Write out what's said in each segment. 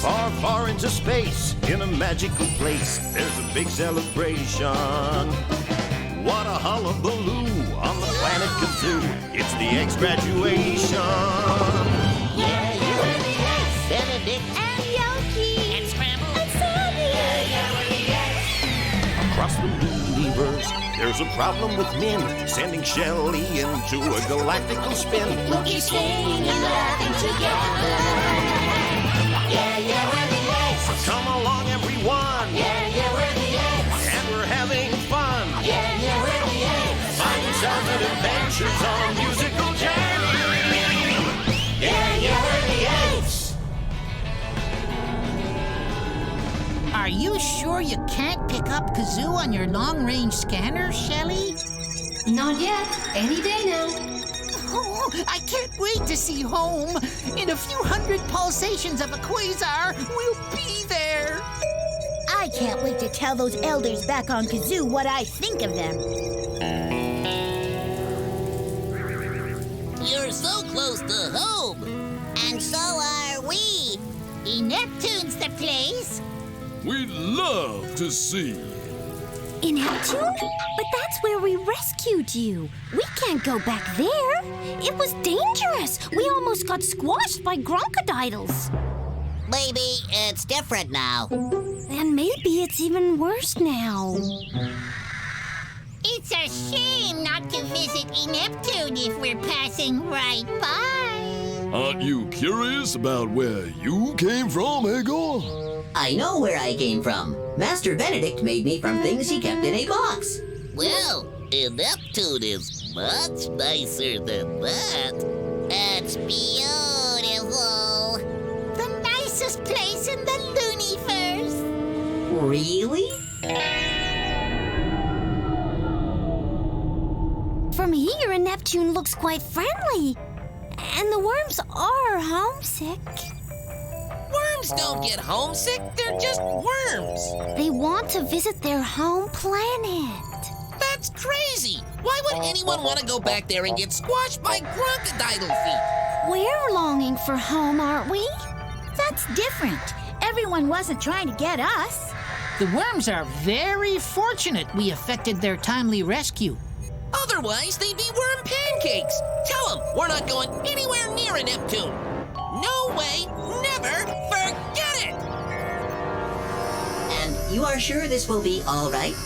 Far, far into space, in a magical place, there's a big celebration. What a hullabaloo on the planet Kazoo. It's the X graduation. Yeah, you and the X. Benedict. And Yoki. And Scramble. And Sandy. Yeah, we're the X. Across the universe, there's a problem with men sending Shelley into a galactical spin. We'll keep singing and laughing together. Yeah, we're the X. Come along, everyone. Yeah, we're the X. And we're having fun. Yeah, we're the X. Finding sounds and adventures on a musical journey. Yeah, we're the X. Are you sure you can't pick up Kazoo on your long-range scanner, Shelley? Not yet. Any day now. Oh, I can't wait to see home. In a few hundred pulsations of a quasar, we'll be there. I can't wait to tell those elders back on Kazoo what I think of them. You're so close to home. And so are we. Neptune's the place. We'd love to see. In Neptune? But that's where we rescued you. We can't go back there. It was dangerous. We almost got squashed by crocodiles. Maybe it's different now. And maybe it's even worse now. It's a shame not to visit Neptune if we're passing right by. Aren't you curious about where you came from, Egor? I know where I came from. Master Benedict made me from things he kept in a box. Well, Neptune is much nicer than that. It's beautiful. The nicest place in the Looniverse. Really? From here, Neptune looks quite friendly. And the worms are homesick. Worms don't get homesick, they're just worms. They want to visit their home planet. That's crazy. Why would anyone want to go back there and get squashed by crocodile feet? We're longing for home, aren't we? That's different. Everyone wasn't trying to get us. The worms are very fortunate we effected their timely rescue. Otherwise, they'd be worm pancakes. Tell them we're not going anywhere near a Neptune. No way, never, forget it! And you are sure this will be all right?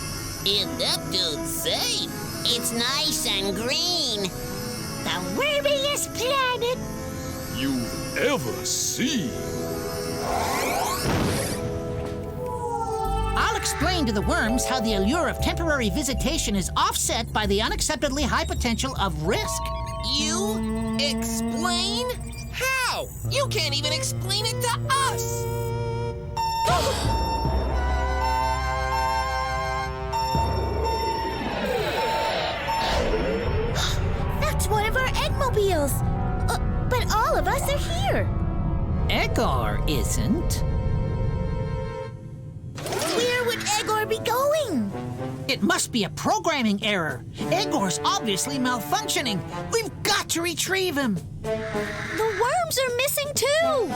Neptune's safe. It's nice and green. The wormiest planet. You've ever seen. I'll explain to the worms how the allure of temporary visitation is offset by the unacceptably high potential of risk. You explain? How? You can't even explain it to us. That's one of our eggmobiles. But all of us are here. Egor isn't. Where would Egor be going? It must be a programming error. Egor's obviously malfunctioning. We've got to retrieve him. The worms are missing too.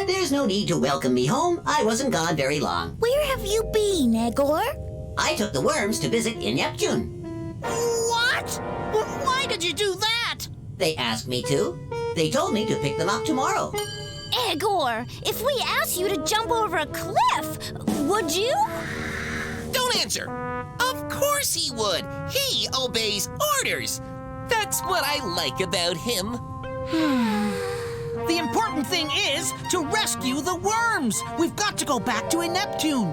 There's no need to welcome me home. I wasn't gone very long. Where have you been, Egor? I took the worms to visit in Neptune. What? Well, why did you do that? They asked me to. They told me to pick them up tomorrow. Egor, if we asked you to jump over a cliff, would you? Don't answer. Of course he would. He obeys orders. That's what I like about him. The important thing is to rescue the worms. We've got to go back to Neptune.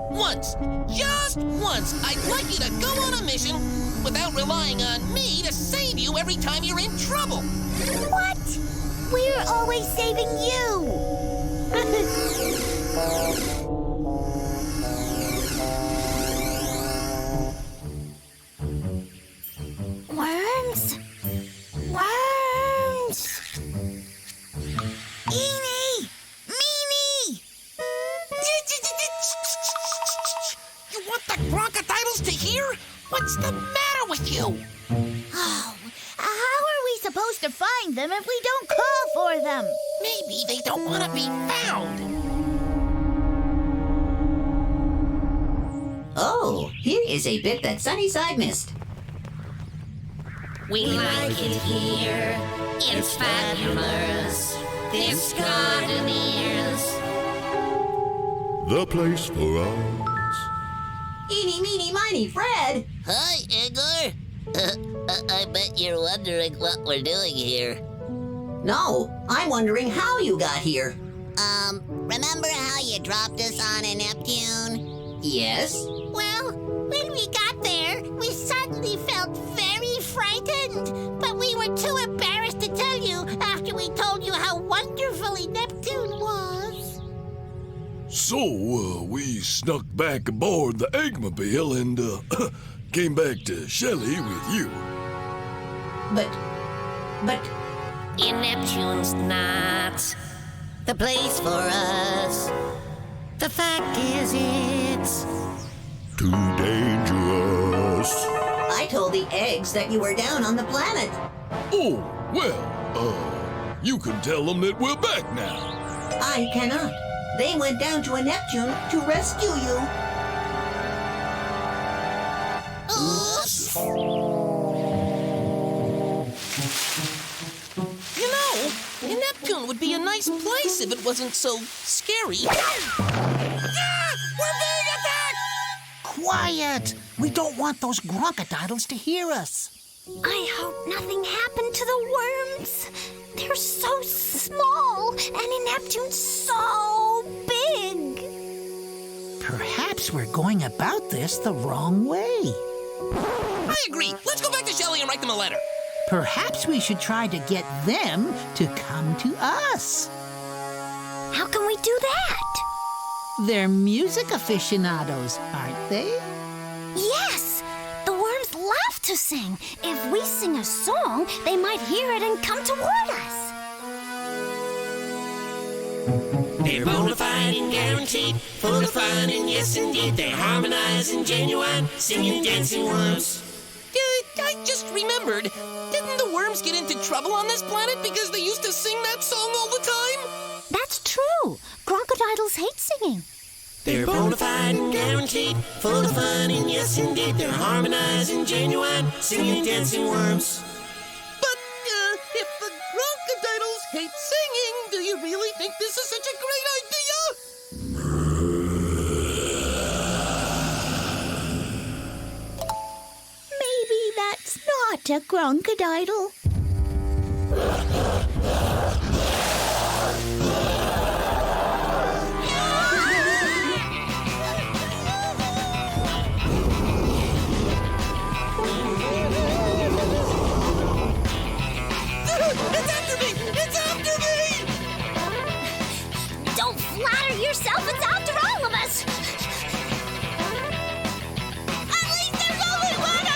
Once, just once, I'd like you to go on a mission without relying on me to save you every time you're in trouble. What? We're always saving you. Worms? Worms! Eenie! Meanie! You want the crocodiles to hear? What's the matter matter with you? Oh, how are we supposed to find them if we don't call for them? Maybe they don't want to be found. Oh, here is a bit that Sunnyside missed. We like it here. It's fabulous. This garden is The place for us. Eeny, meeny, miny, Fred. Hi, Igor. I bet you're wondering what we're doing here. No, I'm wondering how you got here. Remember how you dropped us on a Neptune? Yes? Well, when we got there, we suddenly felt very frightened. But we were too embarrassed to tell you after we told you how wonderfully Neptune was. So, we snuck back aboard the Eggmobile and, came back to Shelley with you. But... In Neptune's not the place for us. The fact is, it's Too dangerous. I told the eggs that you were down on the planet. Oh, well, you can tell them that we're back now. I cannot. They went down to a Neptune to rescue you. You know, Neptune would be a nice place if it wasn't so scary. We're being attacked! Quiet! We don't want those crocodiles to hear us. I hope nothing happened to the worms. They're so small, and in Neptune so big. Perhaps we're going about this the wrong way. I agree. Let's go back to Shelley and write them a letter. Perhaps we should try to get them to come to us. How can we do that? They're music aficionados, aren't they? Yes! The worms love to sing. If we sing a song, they might hear it and come toward us. They're bona fide and guaranteed, full of fun, and yes indeed, they're harmonized and genuine, singing, dancing worms. I just remembered. Didn't the worms get into trouble on this planet because they used to sing that song all the time? That's true. Crocodiles hate singing. They're bona fide and guaranteed, full of fun, and yes indeed, they're harmonized and genuine, singing, dancing worms. But, if the crocodiles hate singing, do you really think this is such a great idea? Maybe that's not a crocodile. It's after me! It's after me! Don't flatter yourself. It's after all of us. At least there's only one of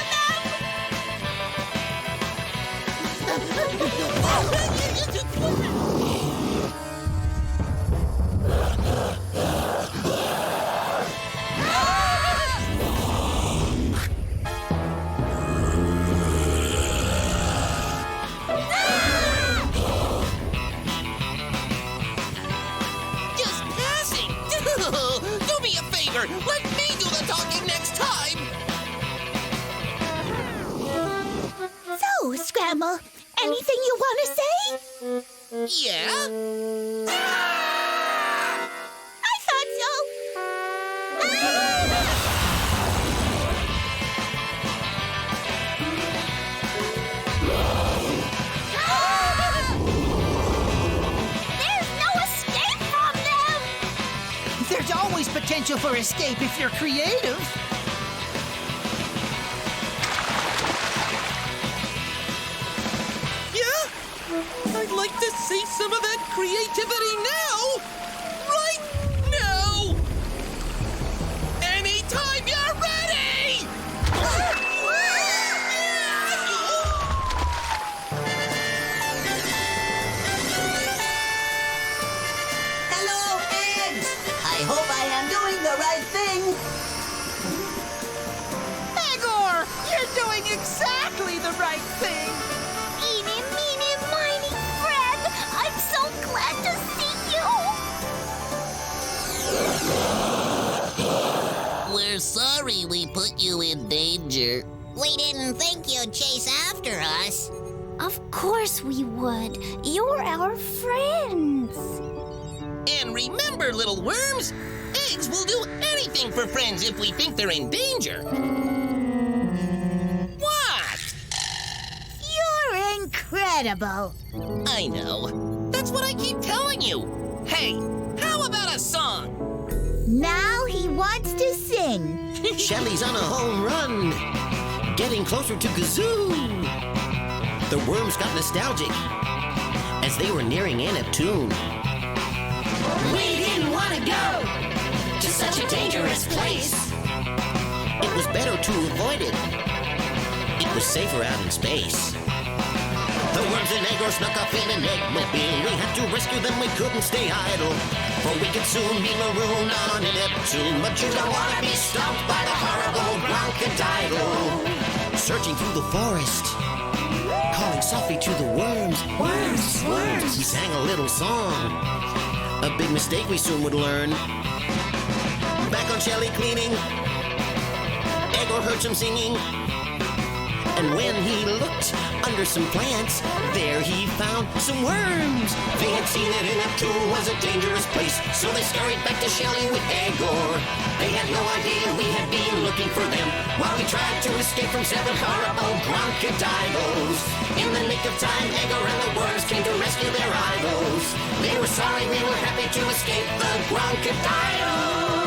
Just passing! Do me a favor! Let me do the talking next time! So, Scramble, anything you want to say? Yeah? I thought so. There's no escape from them. There's always potential for escape if you're creative. Yeah? I'd like to see some of that creativity now! Right now! Anytime you're ready! Hello, eggs! I hope I am doing the right thing. Igor, you're doing exactly the right thing. Eeny, meeny, miny, Fred! I'm so glad to see you! We're sorry we put you in danger. We didn't think you'd chase after us. Of course we would. You're our friends. And remember, little worms, eggs will do anything for friends if we think they're in danger. What? You're incredible. I know. That's what I keep telling you. Hey, how about a song? Now he wants to sing. Shelly's on a home run, getting closer to Kazoo. The worms got nostalgic as they were nearing Neptune. We didn't want to go to such a dangerous place. It was better to avoid it. It was safer out in space. The worms and Egor snuck up in an eggmobile. We had to rescue them, we couldn't stay idle. For we could soon be marooned on Neptune. But you don't want to be stomped by the horrible Gronkadidle. Searching through the forest, calling softly to the worms. Worms, worms. We sang a little song, a big mistake we soon would learn. Back on Shelly cleaning, Egor heard some singing. And when he looked under some plants, there he found some worms. They had seen that Neptune was a dangerous place, so they scurried back to Shelly with Egor. They had no idea we had been looking for them, while we tried to escape from 7 horrible Gronkadidles. In the nick of time, Egor and the worms came to rescue their idols. They were sorry, we were happy to escape the Gronkadidles.